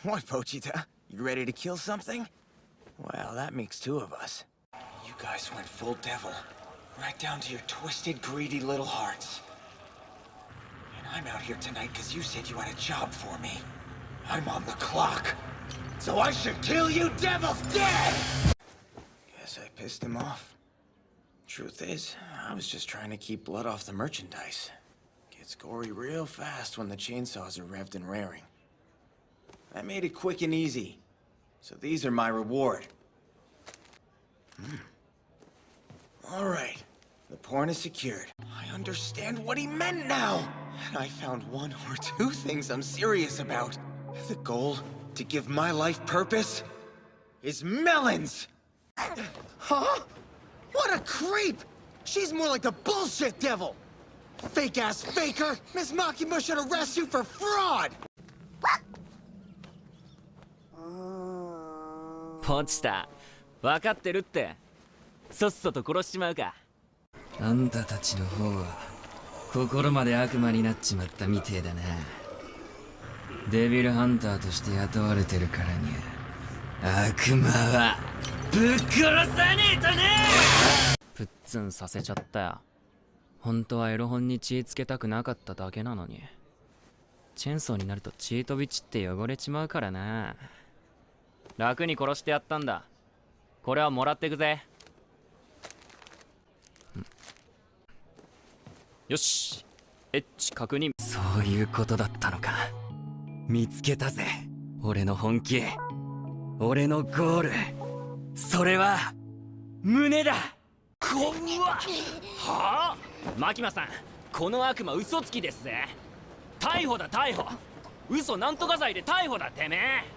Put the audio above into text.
What, Pochita? You ready to kill something? Well, that makes two of us. You guys went full devil. Right down to your twisted, greedy little hearts. And I'm out here tonight because you said you had a job for me. I'm on the clock. So I should kill you devils dead! Guess I pissed him off. Truth is, I was just trying to keep blood off the merchandise. Gets gory real fast when the chainsaws are revved and raring. I made it quick and easy. So these are my reward. All right. The porn is secured. I understand what he meant now! And I found one or two things I'm serious about. The goal to give my life purpose is melons! Huh? What a creep! She's more like the bullshit devil! Fake-ass faker! Miss Makima should arrest you for fraud! ポチタ、分かってるって。そっそと殺しちまうか。あんたたちの方は心まで悪魔になっちまったみてえだな。デビルハンターとして雇われてるからには悪魔はぶっ殺さねえとね。プッツンさせちゃったよ。本当はエロ本に血つけたくなかっただけなのに。チェンソーになると血飛び散って汚れちまうからな。楽に殺してやったんだ。これはもらってくぜ。よし、エッチ確認。そういうことだったのか。見つけたぜ、俺の本気、俺のゴール。それは胸だ。こんわ。はあ、マキマさん、この悪魔嘘つきですぜ。逮捕だ逮捕。嘘なんとか罪で逮捕だてめえ。